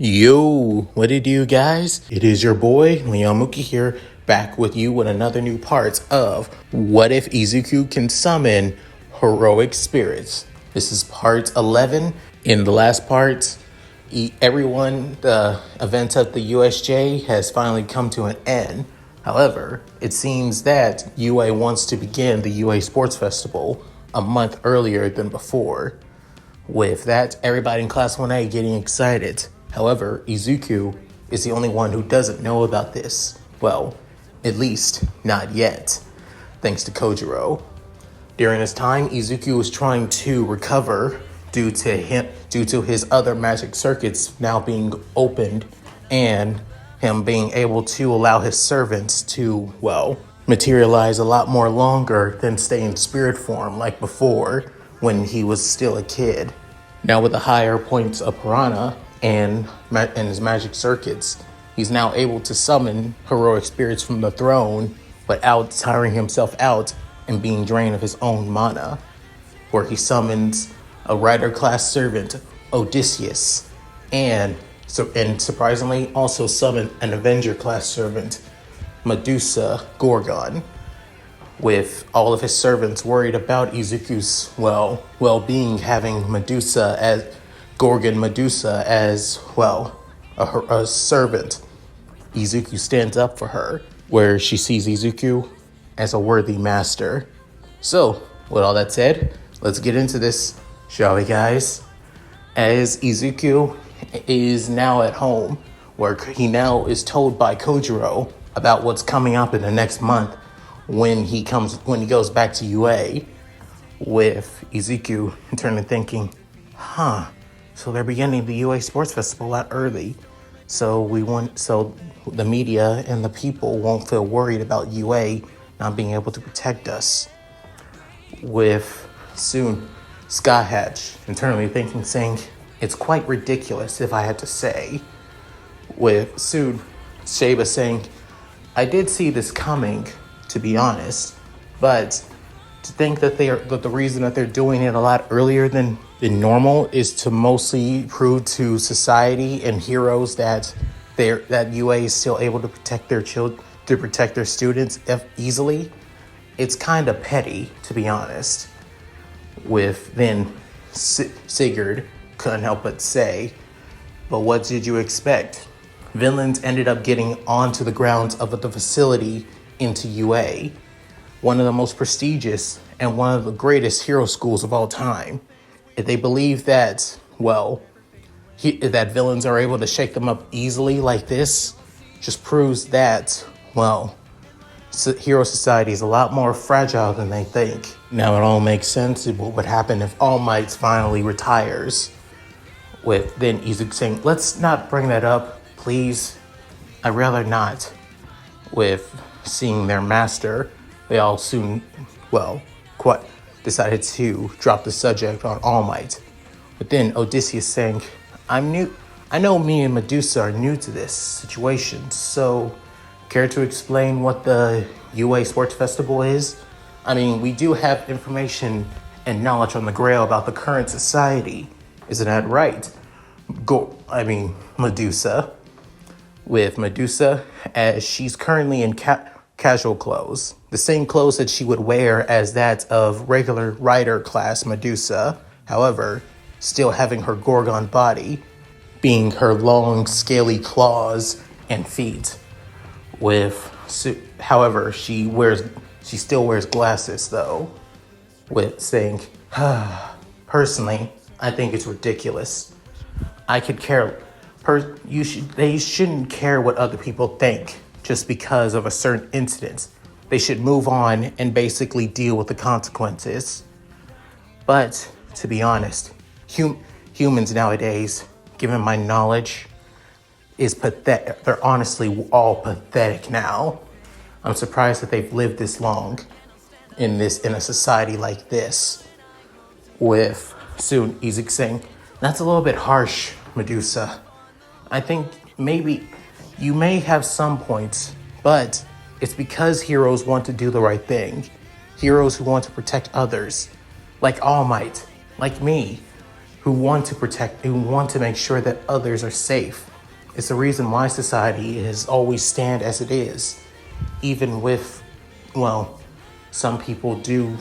Yo, what it do, guys? It is your boy, Leon Mookie here, back with you with another new part of What If Izuku Can Summon Heroic Spirits. This is part 11. In the last part, the event of the USJ has finally come to an end. However, it seems that UA wants to begin the UA Sports Festival a month earlier than before. With that, everybody in Class 1A getting excited. However, Izuku is the only one who doesn't know about this. Well, at least not yet, thanks to Kojiro. During this time, Izuku was trying to recover due to his other magic circuits now being opened and him being able to allow his servants to, materialize a lot more longer than stay in spirit form like before when he was still a kid. Now with the higher points of Piranha and his magic circuits, he's now able to summon heroic spirits from the throne without tiring himself out and being drained of his own mana, where he summons a rider class servant, Odysseus, and surprisingly also summoned an Avenger class servant, Medusa Gorgon, with all of his servants worried about Izuku's well-being, having Gorgon Medusa as a servant. Izuku stands up for her, where she sees Izuku as a worthy master. So, with all that said, let's get into this, shall we, guys? As Izuku is now at home, where he now is told by Kojiro about what's coming up in the next month when he goes back to UA, with Izuku internally thinking, so they're beginning the UA Sports Festival a lot early. So the media and the people won't feel worried about UA not being able to protect us. With soon Sky Hatch internally thinking, saying, it's quite ridiculous if I had to say. With soon Sheba saying, I did see this coming, to be honest, but to think that the reason that they're doing it a lot earlier than normal is to mostly prove to society and heroes that UA is still able to protect their students easily. It's kind of petty, to be honest. With then Sigurd couldn't help but say, but what did you expect? Villains ended up getting onto the grounds of the facility into UA, one of the most prestigious and one of the greatest hero schools of all time. If they believe that, that villains are able to shake them up easily like this, just proves that, hero society is a lot more fragile than they think. Now it all makes sense of what would happen if All Might finally retires. With then Izuku saying, let's not bring that up, please. I'd rather not. With seeing their master, they all soon, decided to drop the subject on All Might. But then Odysseus saying, I know me and Medusa are new to this situation, so care to explain what the UA Sports Festival is? I mean, we do have information and knowledge on the Grail about the current society. Isn't that right? Medusa. With Medusa, as she's currently in casual clothes, the same clothes that she would wear as that of regular rider class Medusa, however, still having her Gorgon body, being her long scaly claws and feet. However, she still wears glasses though, with saying, personally, I think it's ridiculous. I could care. They shouldn't care what other people think just because of a certain incident. They should move on and basically deal with the consequences. But to be honest, humans nowadays, given my knowledge, is pathetic. They're honestly all pathetic now. I'm surprised that they've lived this long in a society like this. With soon Izuku saying, that's a little bit harsh, Medusa. I think maybe you may have some points, but it's because heroes want to do the right thing. Heroes who want to protect others, like All Might, like me, who want to make sure that others are safe. It's the reason why society has always stand as it is. Even with, well, some people do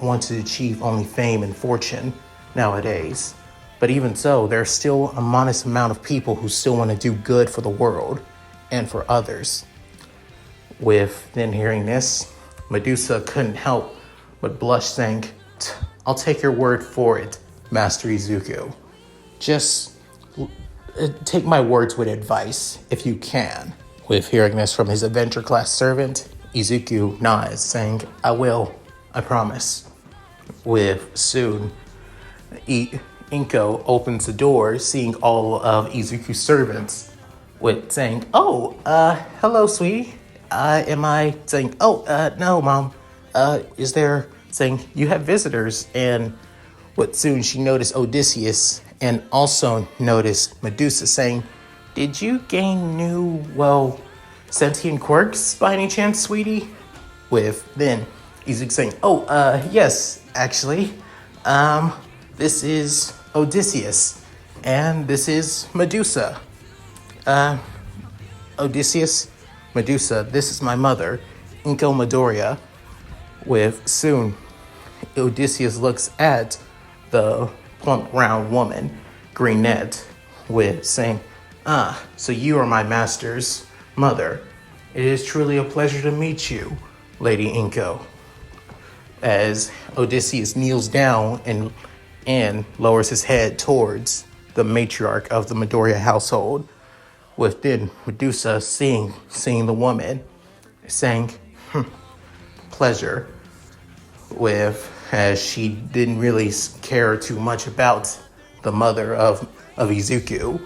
want to achieve only fame and fortune nowadays. But even so, there's still a modest amount of people who still want to do good for the world and for others. With then hearing this, Medusa couldn't help but blush, saying, "I'll take your word for it, Master Izuku. Just take my words with advice, if you can." With hearing this from his adventure class servant, Izuku nods, saying, "I will, I promise." With soon, Inko opens the door, seeing all of Izuku's servants, with saying, "Oh, hello, sweetie. Am I saying, no, Mom. Is there saying you have visitors?" And what soon she noticed Odysseus and also noticed Medusa, saying, "Did you gain new, sentient quirks by any chance, sweetie?" With then Izuku saying, yes, actually. This is Odysseus, and this is Medusa. Odysseus, Medusa, this is my mother, Inko Midoriya." With soon, Odysseus looks at the plump round woman, Greenette, with saying, so you are my master's mother. It is truly a pleasure to meet you, Lady Inko." As Odysseus kneels down and lowers his head towards the matriarch of the Midoriya household, with then Medusa seeing the woman, saying, "Pleasure," with as she didn't really care too much about the mother of Izuku.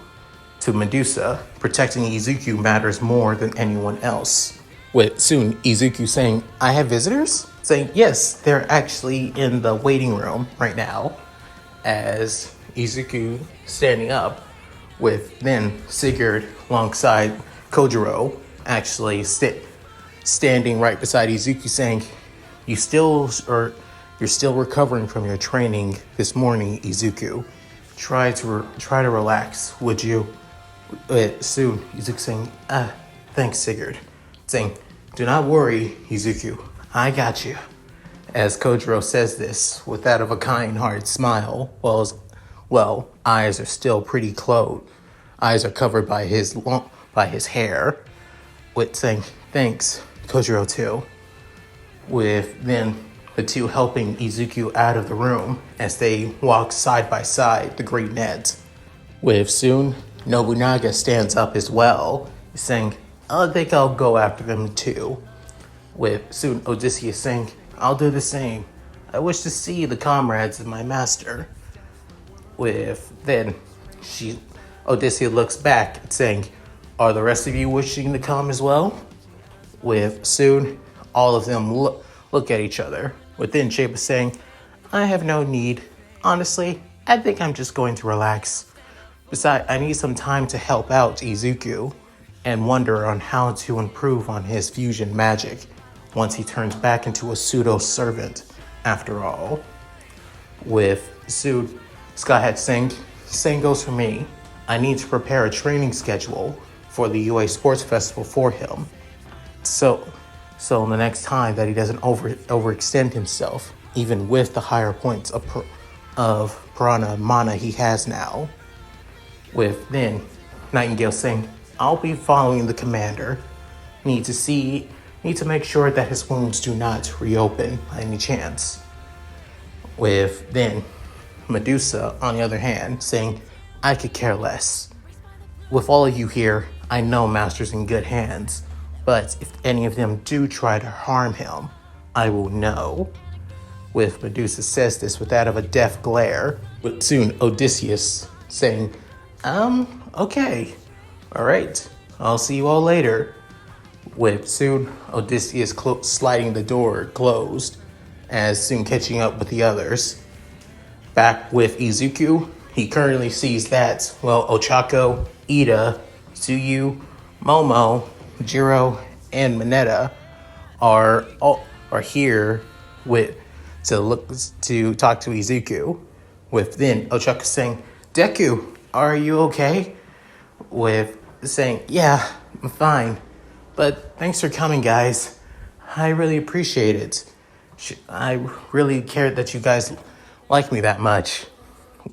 To Medusa, protecting Izuku matters more than anyone else. With soon Izuku saying, "I have visitors?" Saying, "Yes, they're actually in the waiting room right now." As Izuku standing up, with then Sigurd alongside Kojiro actually standing right beside Izuku, saying, You're still recovering from your training this morning, Izuku. Try to relax, would you?" Soon Izuku saying, "Thanks, Sigurd." Saying, "Do not worry, Izuku. I got you." As Kojiro says this with that of a kind-hearted smile, eyes are still pretty closed. Eyes are covered by his hair, with saying, "Thanks, Kojiro too." With then the two helping Izuku out of the room as they walk side by side the Great Net. With soon Nobunaga stands up as well, saying, "I think I'll go after them too." With soon Odysseus saying, "I'll do the same. I wish to see the comrades of my master." With then Odysseus looks back, saying, "Are the rest of you wishing to come as well?" With soon all of them look at each other. Within Shape saying, "I have no need. Honestly, I think I'm just going to relax. Besides, I need some time to help out Izuku and wonder on how to improve on his fusion magic once he turns back into a pseudo-servant after all." With Skyhead saying, "Same goes for me. I need to prepare a training schedule for the UA Sports Festival for him. So the next time that he doesn't overextend himself, even with the higher points of Piranha Mana he has now." With then Nightingale saying, "I'll be following the commander. Need to make sure that his wounds do not reopen by any chance." With then Medusa, on the other hand, saying, "I could care less. With all of you here, I know Master's in good hands. But if any of them do try to harm him, I will know." With Medusa says this with that of a death glare, with soon Odysseus saying, okay, all right, I'll see you all later." With soon Odysseus sliding the door closed, as soon catching up with the others. Back with Izuku, he currently sees that, Ochako, Ida, Tsuyu, Momo, Jiro, and Mineta are here to talk to Izuku. With then Ochako saying, "Deku, are you okay?" With saying, yeah, I'm fine. But thanks for coming, guys. I really appreciate it. I really cared that you guys like me that much.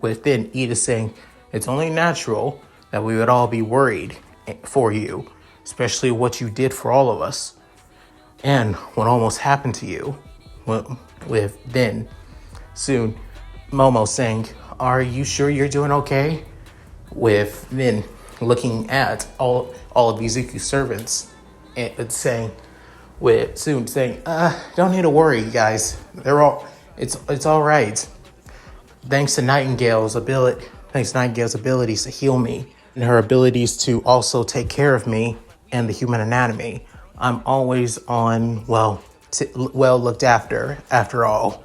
With then Ida saying, it's only natural that we would all be worried for you, especially what you did for all of us. And what almost happened to you. With then soon Momo saying, are you sure you're doing okay? With then looking at all of Izuku's servants and saying, with soon saying, don't need to worry, guys. It's all right. Thanks to Nightingale's abilities to heal me and her abilities to also take care of me and the human anatomy, I'm always on, well looked after all.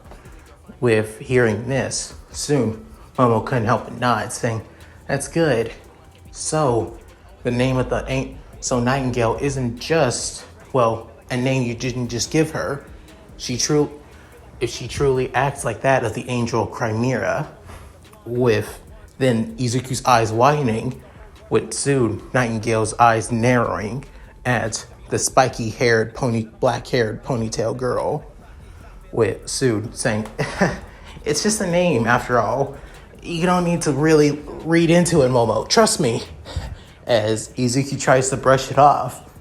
With hearing this, soon Momo couldn't help but nod, saying, that's good. So so Nightingale isn't just, a name you didn't just give her. If she truly acts like that of the angel Chimera, with then Izuku's eyes widening, with soon Nightingale's eyes narrowing at the black-haired ponytail girl, with Soon saying, it's just a name after all. You don't need to really read into it, Momo. Trust me. As Izuku tries to brush it off,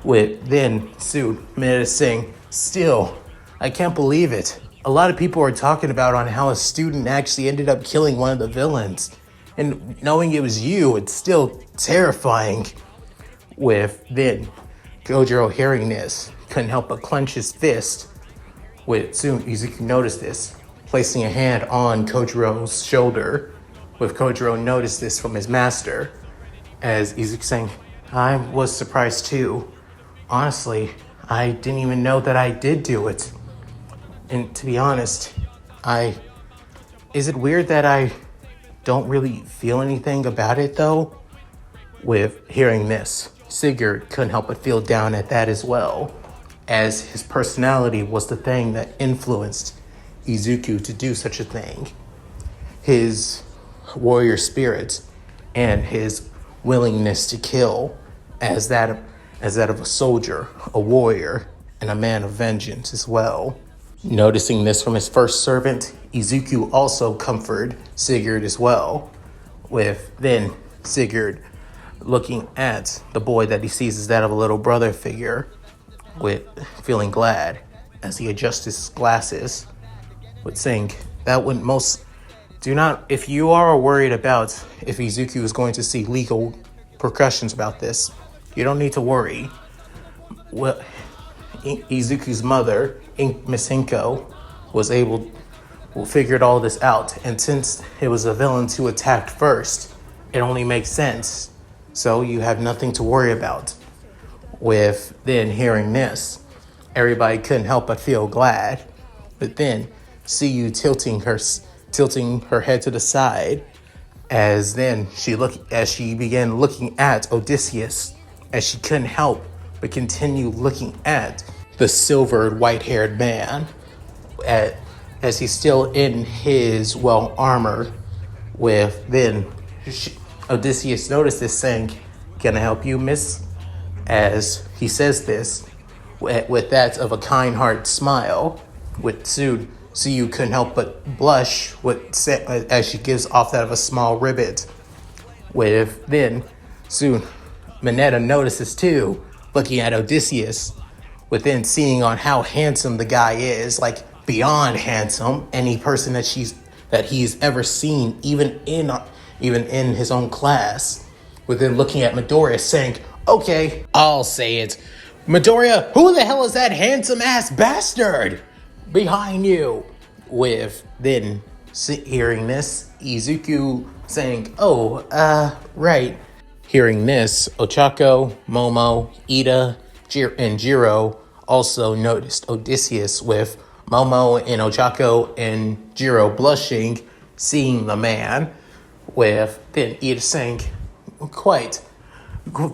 with then Soon saying, still, I can't believe it. A lot of people are talking about on how a student actually ended up killing one of the villains. And knowing it was you, it's still terrifying. With then Gojiro hearing this, couldn't help but clench his fist. With soon Izuku noticed this, placing a hand on Kojiro's shoulder. With Kojiro noticed this from his master. As Izuku saying, I was surprised too. Honestly, I didn't even know that I did do it. And to be honest, is it weird that I don't really feel anything about it though? With hearing this, Sigurd couldn't help but feel down at that as well, as his personality was the thing that influenced Izuku to do such a thing. His warrior spirit and his willingness to kill as that of a soldier, a warrior, and a man of vengeance as well. Noticing this from his first servant, Izuku also comforted Sigurd as well, with then Sigurd looking at the boy that he sees as that of a little brother figure, with feeling glad as he adjusts his glasses, with saying, if you are worried about if Izuku is going to see legal repercussions about this, you don't need to worry. Well, Izuku's mother, Miss Hinko, figured all this out, and since it was the villains who attacked first, it only makes sense. So you have nothing to worry about. With then hearing this, everybody couldn't help but feel glad. But then see you tilting her head to the side, as she began looking at Odysseus, as she couldn't help but continue looking at the silvered white-haired man, as he's still in his armor. With then Odysseus noticed this, saying, "Can I help you, miss?" As he says this, with that of a kind-hearted smile, with Tsuyu couldn't help but blush as she gives off that of a small ribbit. With then soon Mineta notices too, looking at Odysseus, within seeing on how handsome the guy is, like beyond handsome, any person that he's ever seen, even in his own class. Within looking at Midoriya, saying, "Okay, I'll say it. Midoriya, who the hell is that handsome ass bastard behind you?" With then hearing this, Izuku saying, "Oh, right." Hearing this, Ochako, Momo, Ida, and Jiro also noticed Odysseus, with Momo and Ochako and Jiro blushing, seeing the man. With then Ida saying, "Quite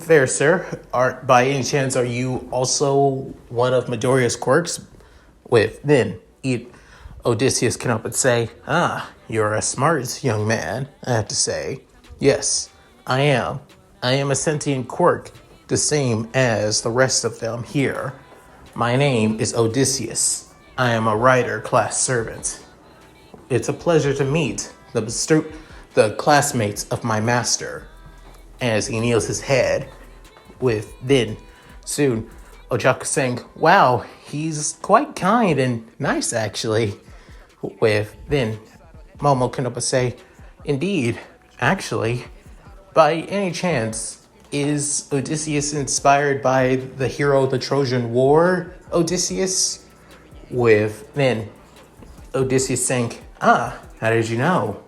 fair, sir. By any chance, are you also one of Midoriya's quirks?" With then Odysseus can help but say, "You're a smart young man, I have to say. Yes, I am." I am a sentient quirk, the same as the rest of them here. My name is Odysseus. I am a rider class servant. It's a pleasure to meet the classmates of my master. As he kneels his head, with then soon Ojaku saying, wow, he's quite kind and nice actually. With then Momo Kanopa say, indeed, actually, by any chance, is Odysseus inspired by the hero of the Trojan War, Odysseus? With then Odysseus saying, how did you know?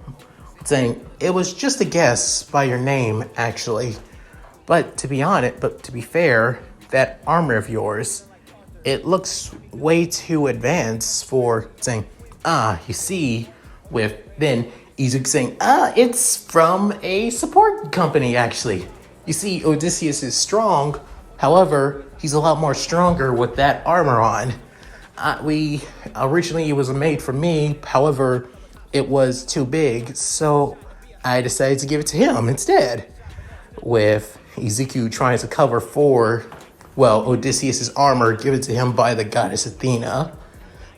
Saying, it was just a guess by your name, actually. But to be fair, that armor of yours, it looks way too advanced for saying, you see, with then Izuku saying, it's from a support company, actually. You see, Odysseus is strong, however, he's a lot more stronger with that armor on. Originally it was made for me, however, it was too big, so I decided to give it to him instead. With Izuku trying to cover for, Odysseus' armor given to him by the goddess Athena,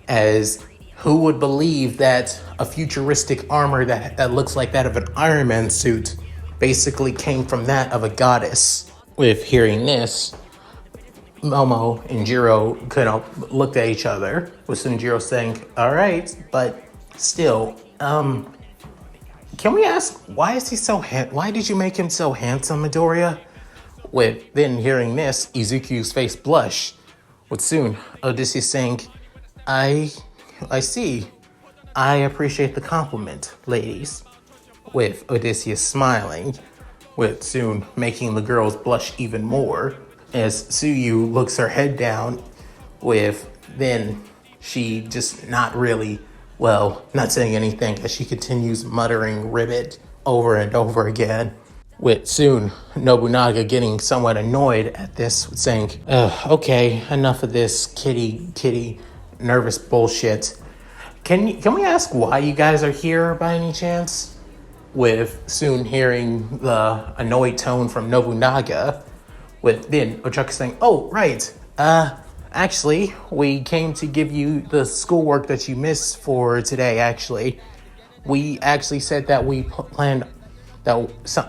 as who would believe that a futuristic armor that looks like that of an Iron Man suit basically came from that of a goddess. With hearing this, Momo and Jiro looked at each other, with Sunjiro saying, all right, but still, can we ask, why did you make him so handsome, Midoriya? With then hearing this, Izuku's face blush, with soon Odysseus saying, I see. I appreciate the compliment, ladies. With Odysseus smiling, with soon making the girls blush even more, as Tsuyu looks her head down, with then she just not saying anything as she continues muttering ribbit over and over again. With soon Nobunaga getting somewhat annoyed at this, saying, okay, enough of this kitty nervous bullshit. Can we ask why you guys are here by any chance? With soon hearing the annoyed tone from Nobunaga, with then Ochaku saying, oh, right, actually, we came to give you the schoolwork that you missed for today, actually. We actually said that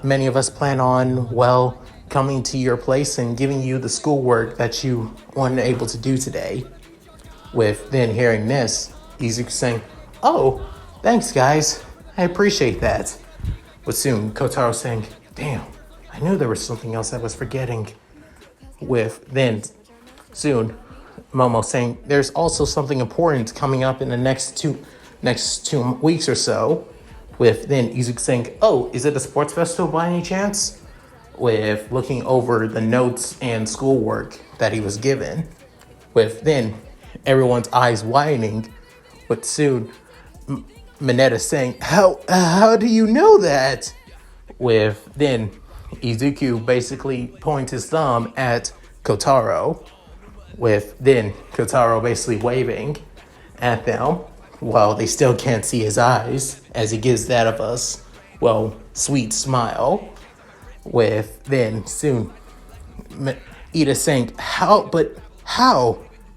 many of us plan on, coming to your place and giving you the schoolwork that you weren't able to do today. With then hearing this, Izuku saying, oh, thanks guys, I appreciate that. With soon Kotaro saying, damn, I knew there was something else I was forgetting. With then soon Momo saying, there's also something important coming up in the next two weeks or so. With then Izuku saying, oh, is it a sports festival by any chance? With looking over the notes and schoolwork that he was given. With then everyone's eyes widening. With soon Mineta saying, how do you know that? With then Izuku basically points his thumb at Kotaro. With then Kotaro basically waving at them while they still can't see his eyes as he gives that of us, sweet smile. With then soon Ida saying, how?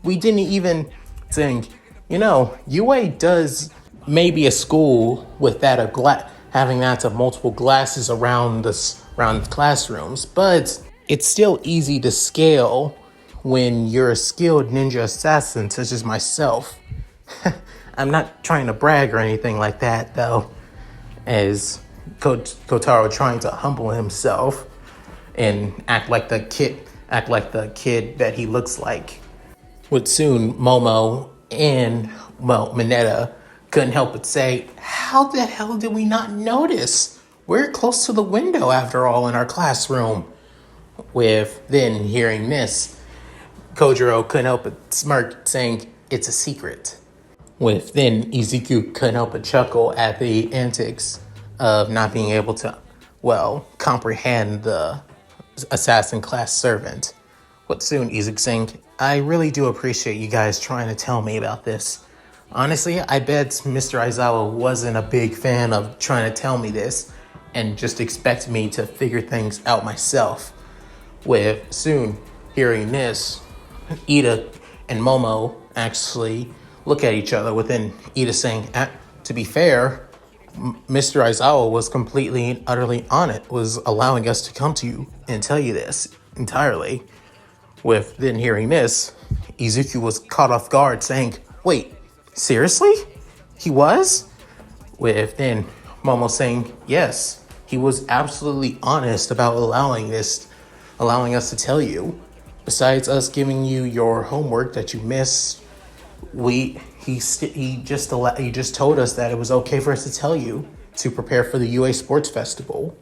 We didn't even saying, UA does maybe a school with that having that of multiple glasses around the classrooms, but it's still easy to scale when you're a skilled ninja assassin such as myself. I'm not trying to brag or anything like that, though, as Kotaro trying to humble himself and act like the kid that he looks like. With soon Momo and Mineta couldn't help but say, how the hell did we not notice? We're close to the window after all in our classroom. With then hearing this, Kojiro couldn't help but smirk, saying, it's a secret. With then Izuku couldn't help but chuckle at the antics of not being able to, comprehend the assassin class servant. With soon Izuku saying, I really do appreciate you guys trying to tell me about this. Honestly, I bet Mr. Aizawa wasn't a big fan of trying to tell me this. and just expect me to figure things out myself. With soon hearing this, Ida and Momo actually look at each other, within Ida saying, to be fair, Mr. Aizawa was completely and utterly on it, was allowing us to come to you and tell you this entirely. With then hearing this, Izuku was caught off guard saying, wait, seriously? He was? With then Momo saying, yes, he was absolutely honest about allowing us to tell you. Besides us giving you your homework that you missed, he just told us that it was okay for us to tell you to prepare for the UA Sports Festival.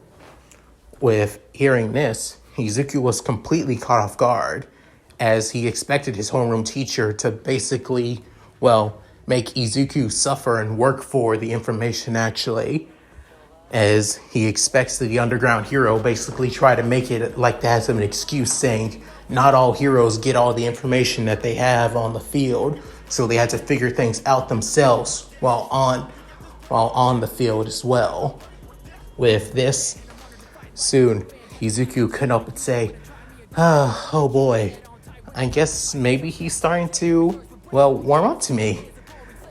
With hearing this, Izuku was completely caught off guard, as he expected his homeroom teacher to basically, make Izuku suffer and work for the information actually, as he expects the underground hero basically try to make it like that as an excuse, saying not all heroes get all the information that they have on the field, so they had to figure things out themselves while on the field as well. With this, soon Izuku couldn't help but say, oh boy, I guess maybe he's starting to, warm up to me,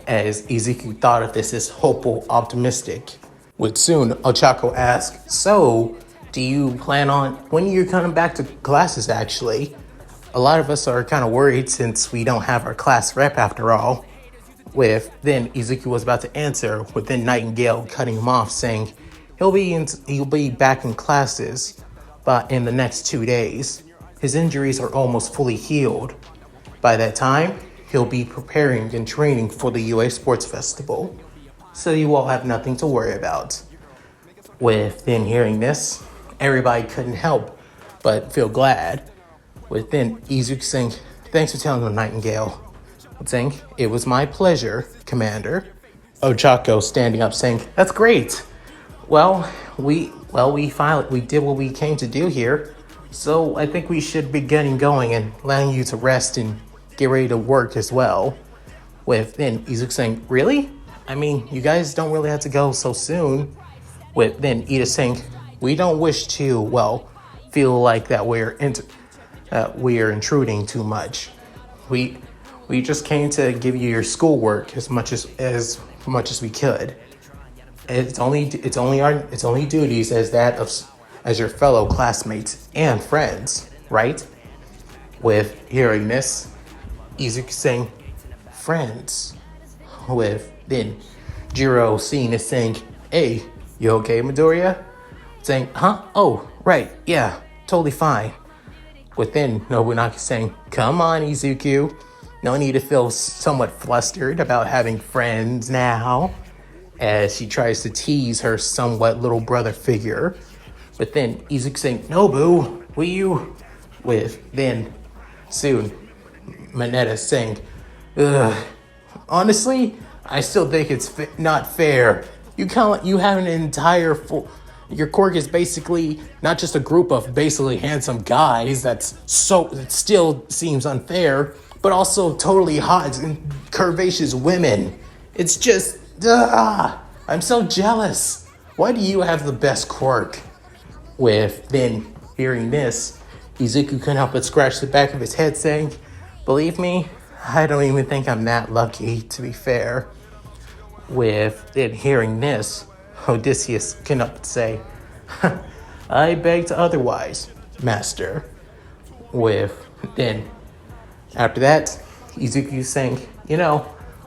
as Izuku thought of this as hopeful, optimistic. With soon, Ochako asked, so, do you plan on, when you're coming back to classes actually? A lot of us are kind of worried since we don't have our class rep after all. With then Izuku was about to answer, with then Nightingale cutting him off, saying he'll be back in classes, but in the next 2 days. His injuries are almost fully healed. By that time, he'll be preparing and training for the UA Sports Festival, so you all have nothing to worry about. With then hearing this, everybody couldn't help but feel glad. With then Izuku saying, thanks for telling the Nightingale. Saying, it was my pleasure, Commander. Ochako standing up saying, that's great. We did what we came to do here, so I think we should be getting going and allowing you to rest and get ready to work as well. With then Izuku saying, really? I mean, you guys don't really have to go so soon. With then Ida saying, we don't wish to, feel like that we're intruding too much. We just came to give you your schoolwork as much as we could. It's only our duties as your fellow classmates and friends, right? With hearing this, Izuku saying, friends. With then Jiro seeing this saying, hey, you okay, Midoriya? Saying, huh? Oh, right, yeah, totally fine. Within Nobunaga saying, come on, Izuku. No need to feel somewhat flustered about having friends now, as she tries to tease her somewhat little brother figure. But then Izuku saying, Nobu, will you? With then soon Mineta saying, ugh, honestly, I still think it's not fair. You have an entire your quirk is basically not just a group of basically handsome guys. It still seems unfair, but also totally hot and curvaceous women. It's just, I'm so jealous. Why do you have the best quirk? With then hearing this, Izuku couldn't help but scratch the back of his head, saying, believe me, I don't even think I'm that lucky, to be fair. With then hearing this, Odysseus couldn't help but say, I beg to otherwise, master. With then, after that, Izuku saying,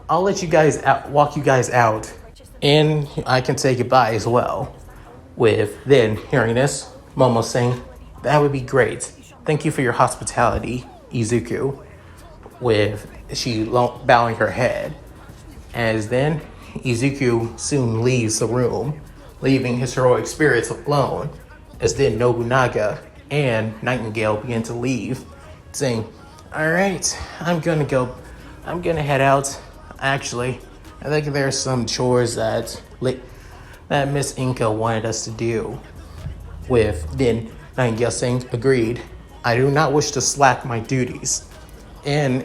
I'll let you guys walk you guys out, and I can say goodbye as well. With then hearing this, Momo saying, that would be great. Thank you for your hospitality, Izuku. With she bowing her head. As then, Izuku soon leaves the room, leaving his heroic spirits alone. As then Nobunaga and Nightingale begin to leave, saying, alright, I'm gonna head out. Actually, I think there's some chores that Miss Inka wanted us to do. With then Nightingale saying, agreed, I do not wish to slack my duties. And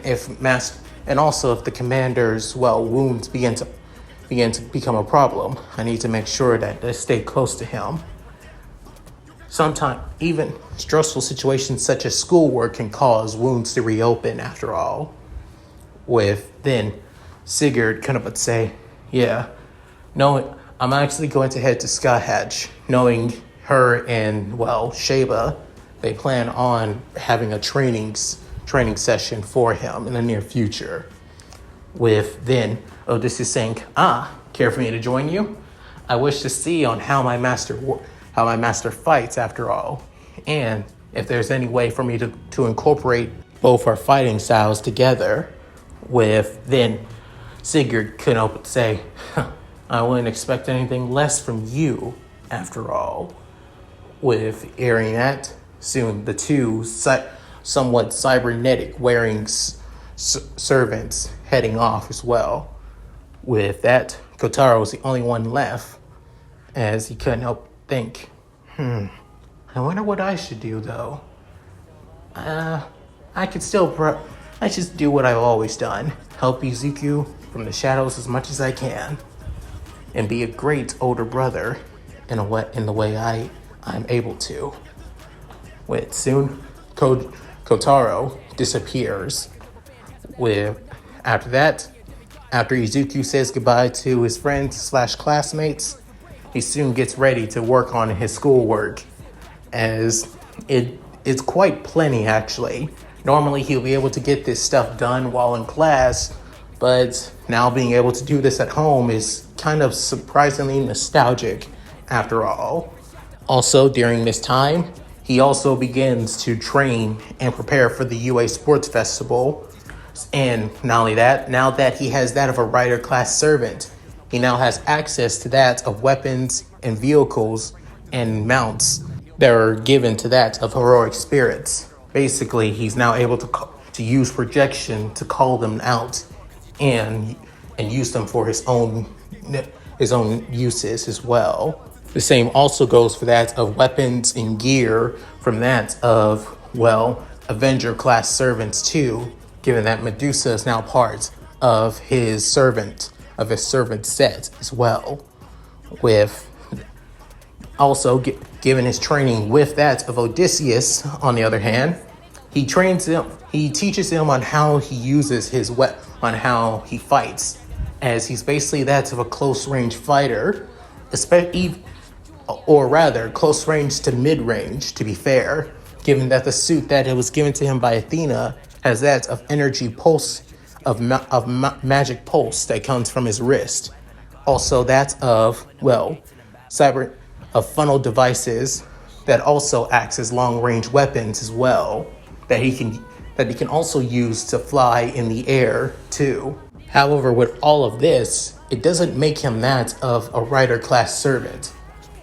also if the commander's wounds begin to become a problem, I need to make sure that they stay close to him. Sometimes even stressful situations such as schoolwork can cause wounds to reopen after all. With then Sigurd kind of would say, yeah, no, I'm actually going to head to Sky Hatch, knowing her and, well, Sheba, they plan on having a training session for him in the near future. With then Odysseus saying, care for me to join you? I wish to see on how my master fights after all, and if there's any way for me to incorporate both our fighting styles together. With then Sigurd couldn't help but say, I wouldn't expect anything less from you after all. With hearing that, soon the two somewhat cybernetic wearing servants heading off as well. With that, Kotaro was the only one left, as he couldn't help think, I wonder what I should do though. I just do what I've always done, help Izuku from the shadows as much as I can, and be a great older brother in the way I'm able to. With soon, Kotaro disappears. After Izuku says goodbye to his friends / classmates, he soon gets ready to work on his schoolwork, as it's quite plenty actually. Normally he'll be able to get this stuff done while in class, but now being able to do this at home is kind of surprisingly nostalgic after all. Also, during this time, he also begins to train and prepare for the UA Sports Festival. And not only that, now that he has that of a rider class servant, he now has access to that of weapons and vehicles and mounts that are given to that of heroic spirits. Basically, he's now able to use projection to call them out and use them for his own uses as well. The same also goes for that of weapons and gear from that of, well, Avenger class servants too, given that Medusa is now part of his servant set as well. With also given his training with that of Odysseus, on the other hand, he teaches him on how he uses his on how he fights, as he's basically that of a close range fighter, or rather close range to mid range, to be fair, given that the suit that it was given to him by Athena has that of energy pulse, of magic pulse that comes from his wrist. Also that of, well, funnel devices that also acts as long range weapons as well, that he can also use to fly in the air too. However, with all of this, it doesn't make him that of a rider class servant.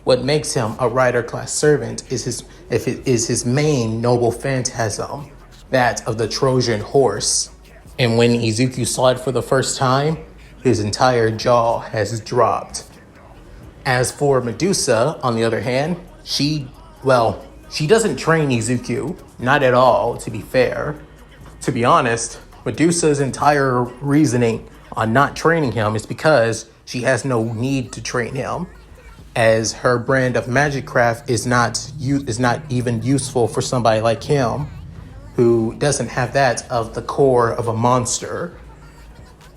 What makes him a rider class servant is his main noble phantasm, that of the Trojan horse. And when Izuku saw it for the first time, his entire jaw has dropped. As for Medusa, on the other hand, she doesn't train Izuku, not at all, to be fair. To be honest, Medusa's entire reasoning on not training him is because she has no need to train him, as her brand of magic craft is not even useful for somebody like him, who doesn't have that of the core of a monster.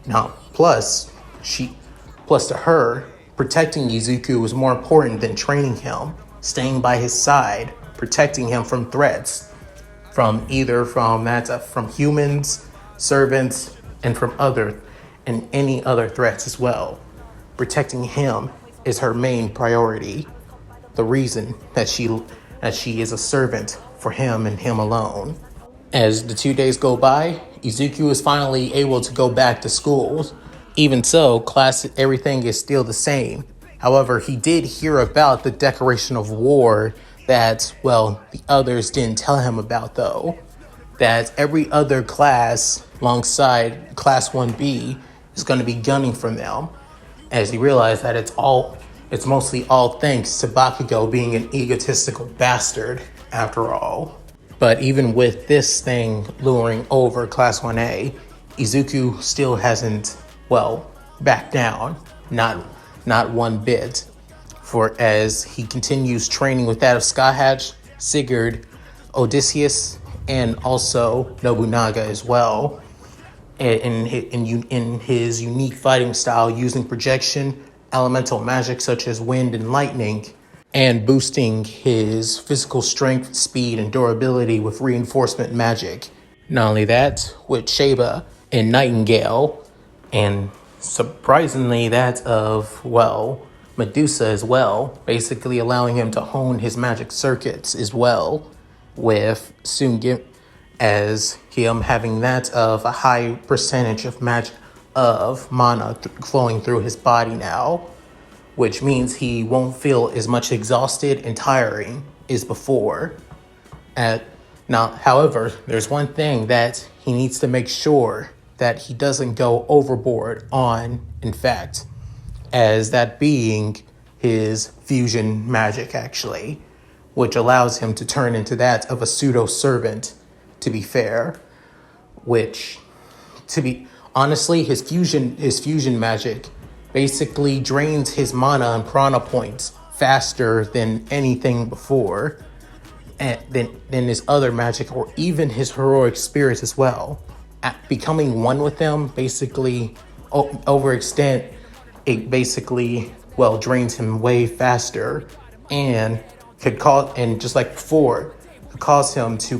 Now, plus to her, protecting Izuku is more important than training him, staying by his side, protecting him from threats, from humans, servants, and any other threats as well. Protecting him is her main priority, the reason that she is a servant for him and him alone. As the 2 days go by, Izuku is finally able to go back to school. Even so, everything is still the same. However, he did hear about the declaration of war that, well, the others didn't tell him about though. That every other class alongside Class 1B is going to be gunning for them, as he realized that it's mostly all thanks to Bakugo being an egotistical bastard after all. But even with this thing luring over Class 1A, Izuku still hasn't, backed down, not one bit. for as he continues training with that of Skyhatch, Sigurd, Odysseus, and also Nobunaga as well. In his unique fighting style, using projection, elemental magic such as wind and lightning, and boosting his physical strength, speed, and durability with reinforcement magic. Not only that, with Sheba and Nightingale, and surprisingly that of, well, Medusa as well, basically allowing him to hone his magic circuits as well, with soon as him having that of a high percentage of magic of mana flowing through his body now, which means he won't feel as much exhausted and tiring as before. Now, however, there's one thing that he needs to make sure that he doesn't go overboard on, in fact, as that being his fusion magic, actually, which allows him to turn into that of a pseudo-servant, to be fair, which, to be honestly, his fusion magic basically drains his mana and prana points faster than anything before, and than his other magic or even his heroic spirits as well. Becoming one with them basically overextend, it basically, well, drains him way faster and could cause, and just like before, could cause him to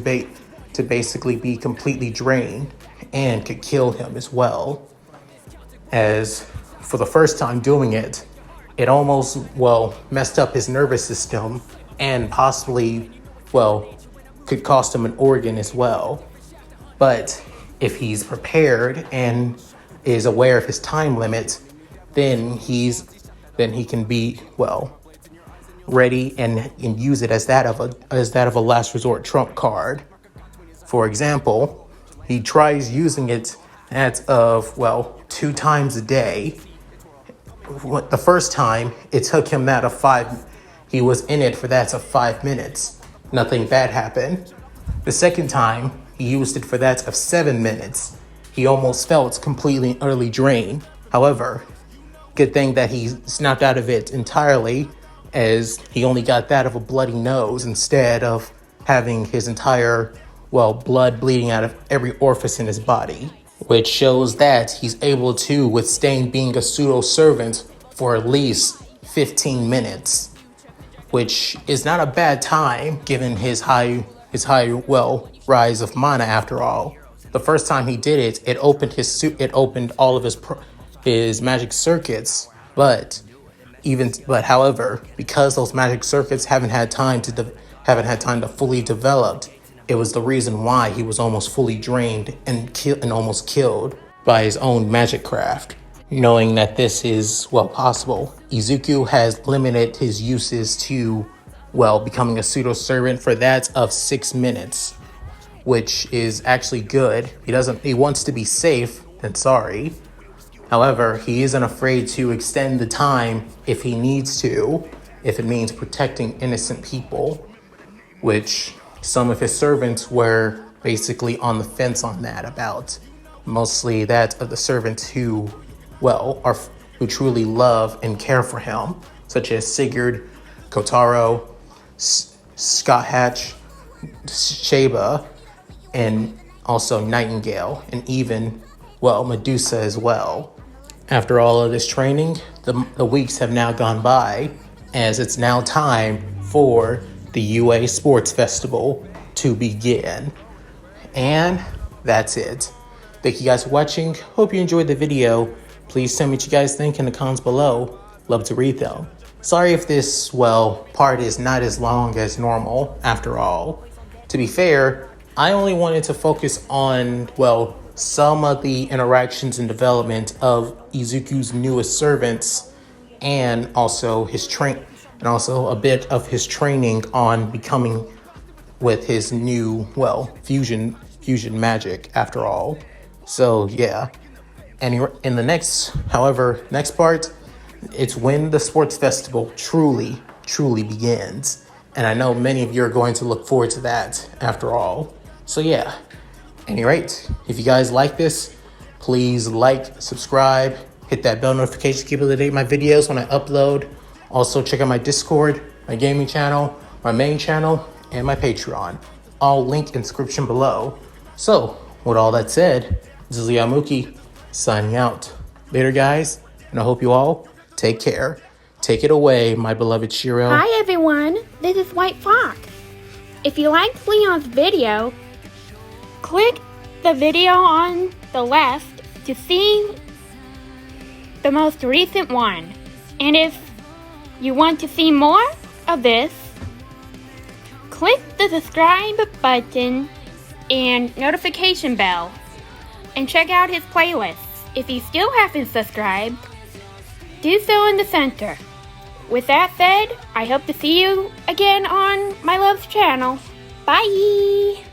basically be completely drained and could kill him as well. As for the first time doing it, it almost, well, messed up his nervous system and possibly, well, could cost him an organ as well. But if he's prepared and is aware of his time limit, then he can be, well, ready and use it as that of a last resort trump card. For example, he tries using it as of, well, 2 times a day. The first time, it took him that of 5. He was in it for that of 5 minutes. Nothing bad happened. The second time, he used it for that of 7 minutes. He almost felt completely and utterly drained. However, good thing that he snapped out of it entirely, as he only got that of a bloody nose instead of having his entire, well, blood bleeding out of every orifice in his body, which shows that he's able to withstand being a pseudo-servant for at least 15 minutes, which is not a bad time given his high, well, rise of mana after all. The first time he did it, it opened all of his magic circuits, but however, because those magic circuits haven't had time to fully develop, it was the reason why he was almost fully drained and almost killed by his own magic craft. Knowing that this is, well, possible, Izuku has limited his uses to, well, becoming a pseudo-servant for that of 6 minutes, which is actually good. He wants to be safe than sorry. However, he isn't afraid to extend the time if he needs to, if it means protecting innocent people, which some of his servants were basically on the fence on that about. Mostly that of the servants who, well, who truly love and care for him, such as Sigurd, Kotaro, Skyhatch, Sheba, and also Nightingale, and even, well, Medusa as well. After all of this training, the weeks have now gone by, as it's now time for the UA Sports Festival to begin. And that's it. Thank you guys for watching. Hope you enjoyed the video. Please tell me what you guys think in the comments below. Love to read them. Sorry if this, well, part is not as long as normal, after all. To be fair, I only wanted to focus on, well, some of the interactions and development of Izuku's newest servants, and also a bit of his training on becoming with his new, well, fusion magic after all. So yeah, and in the next part, it's when the sports festival truly begins, and I know many of you are going to look forward to that after all. So yeah, any rate, if you guys like this, please like, subscribe, hit that bell notification to keep up to date with my videos when I upload. Also, check out my Discord, my gaming channel, my main channel, and my Patreon. All linked in the description below. So, with all that said, this is Yamuki signing out. Later, guys, and I hope you all take care. Take it away, my beloved Shiro. Hi everyone, this is White Fox. If you liked Leon's video, click the video on the left to see the most recent one. And if you want to see more of this, click the subscribe button and notification bell and check out his playlists. If you still haven't subscribed, do so in the center. With that said, I hope to see you again on my love's channel. Bye!